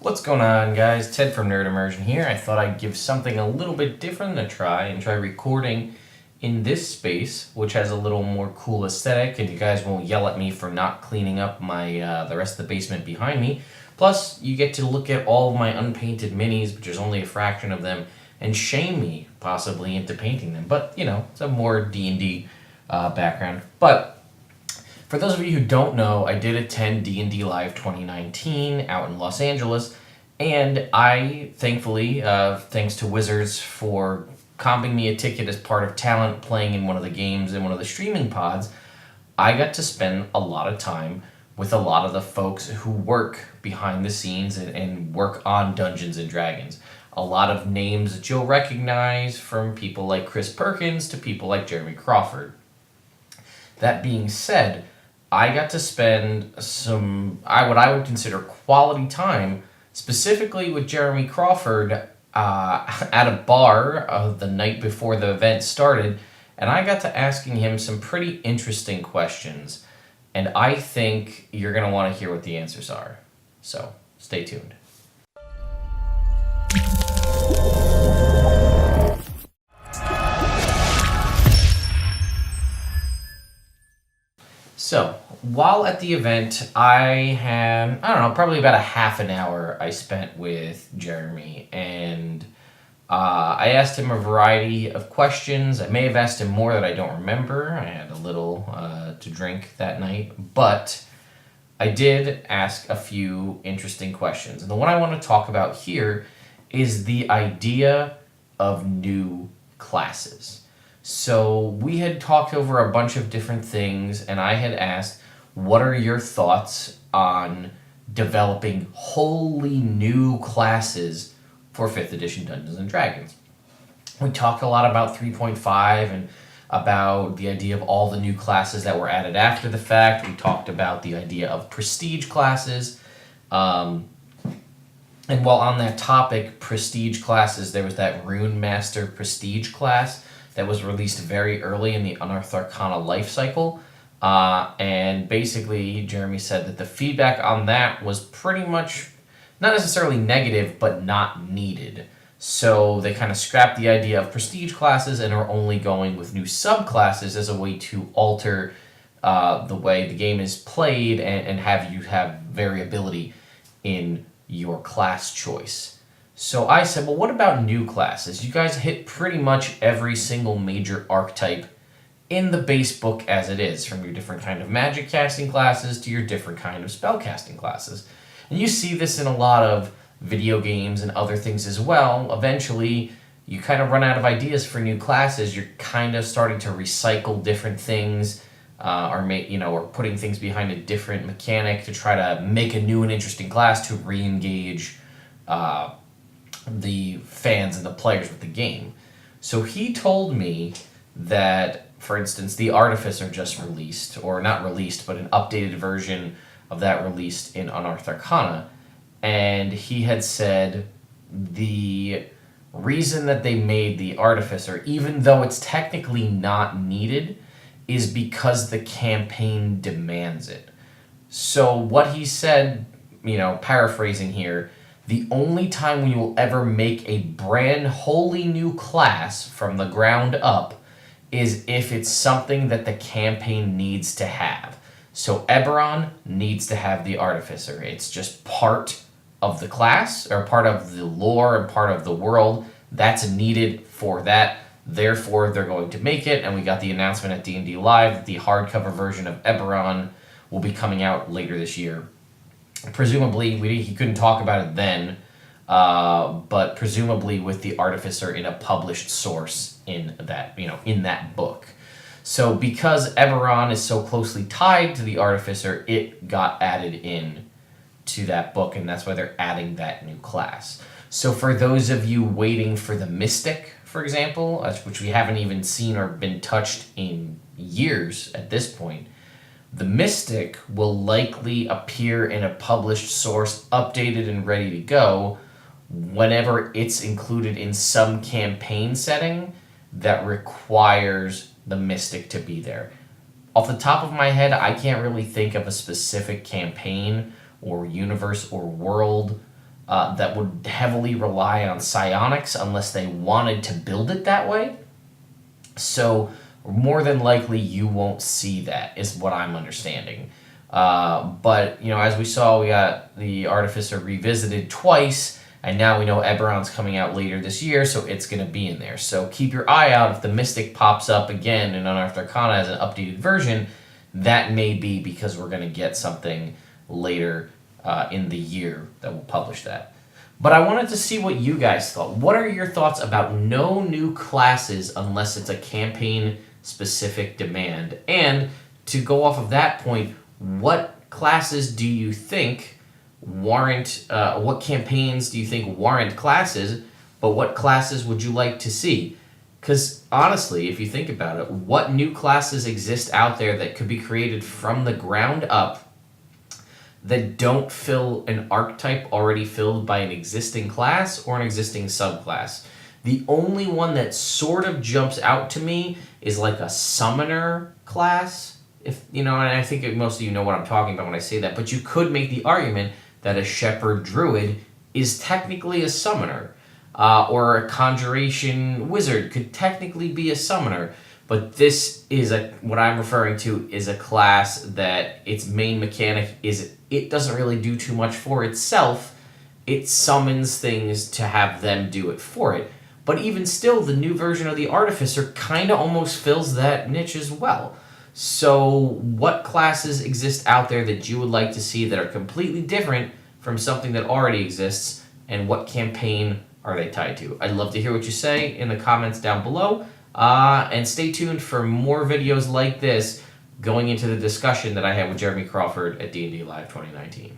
What's going on, guys? Ted from Immersion here. I thought I'd give something a little bit different a try and try recording in this space, which has a little more cool aesthetic, and you guys won't yell at me for not cleaning up my the rest of the basement behind me. Plus, you get to look at all of my unpainted minis, which is only a fraction of them, and shame me possibly into painting them. But it's a more D&D background. But for those of you who don't know, I did attend D&D Live 2019 out in Los Angeles, and I, thankfully, thanks to Wizards for comping me a ticket as part of talent playing in one of the games in one of the streaming pods, I got to spend a lot of time with a lot of the folks who work behind the scenes and work on Dungeons and Dragons. A lot of names that you'll recognize, from people like Chris Perkins to people like Jeremy Crawford. That being said, I got to spend what I would consider quality time, specifically with Jeremy Crawford, at a bar the night before the event started, and I got to asking him some pretty interesting questions, and I think you're going to want to hear what the answers are. So, stay tuned. So, while at the event, I don't know, probably about a half an hour I spent with Jeremy, and I asked him a variety of questions. I may have asked him more that I don't remember. I had a little to drink that night, but I did ask a few interesting questions. And the one I want to talk about here is the idea of new classes. So we had talked over a bunch of different things, and I had asked, what are your thoughts on developing wholly new classes for 5th edition Dungeons and Dragons? We talked a lot about 3.5 and about the idea of all the new classes that were added after the fact. We talked about the idea of prestige classes. And while on that topic, prestige classes, there was that Rune Master prestige class that was released very early in the Unearthed Arcana life cycle. And basically, Jeremy said that the feedback on that was pretty much not necessarily negative, but not needed. So they kind of scrapped the idea of prestige classes and are only going with new subclasses as a way to alter the way the game is played and have you have variability in your class choice. So I said, well, what about new classes? You guys hit pretty much every single major archetype in the base book as it is, from your different kind of magic casting classes to your different kind of spell casting classes. And you see this in a lot of video games and other things as well. Eventually, you kind of run out of ideas for new classes. You're kind of starting to recycle different things, or putting things behind a different mechanic to try to make a new and interesting class to re-engage the fans and the players with the game. So he told me that, for instance, the Artificer just released, or not released, but an updated version of that released in Unearthed Arcana, and he had said the reason that they made the Artificer, even though it's technically not needed, is because the campaign demands it. So what he said, paraphrasing here, the only time we will ever make a brand wholly new class from the ground up is if it's something that the campaign needs to have. So Eberron needs to have the Artificer. It's just part of the class, or part of the lore and part of the world that's needed for that. Therefore, they're going to make it, and we got the announcement at D&D Live that the hardcover version of Eberron will be coming out later this year. Presumably, he couldn't talk about it then, but presumably with the Artificer in a published source in that book. So because Eberron is so closely tied to the Artificer, it got added in to that book, and that's why they're adding that new class. So for those of you waiting for the Mystic, for example, which we haven't even seen or been touched in years at this point, the Mystic will likely appear in a published source, updated and ready to go, whenever it's included in some campaign setting that requires the Mystic to be there. Off the top of my head, I can't really think of a specific campaign or universe or world that would heavily rely on psionics unless they wanted to build it that way. So more than likely you won't see that, is what I'm understanding. But, as we saw, we got the Artificer revisited twice, and now we know Eberron's coming out later this year, so it's going to be in there. So keep your eye out. If the Mystic pops up again in Unearthed Arcana as an updated version, that may be because we're going to get something later in the year that will publish that. But I wanted to see what you guys thought. What are your thoughts about no new classes unless it's a campaign-specific demand? And to go off of that point, what classes do you think warrant, what campaigns do you think warrant classes, but what classes would you like to see? Because honestly, if you think about it, what new classes exist out there that could be created from the ground up that don't fill an archetype already filled by an existing class or an existing subclass? The only one that sort of jumps out to me is like a summoner class. If and I think most of you know what I'm talking about when I say that, but you could make the argument that a shepherd druid is technically a summoner, or a conjuration wizard could technically be a summoner. But this is what I'm referring to is a class that its main mechanic is it doesn't really do too much for itself. It summons things to have them do it for it. But even still, the new version of the Artificer kind of almost fills that niche as well. So what classes exist out there that you would like to see that are completely different from something that already exists, and what campaign are they tied to? I'd love to hear what you say in the comments down below. And stay tuned for more videos like this going into the discussion that I had with Jeremy Crawford at D&D Live 2019.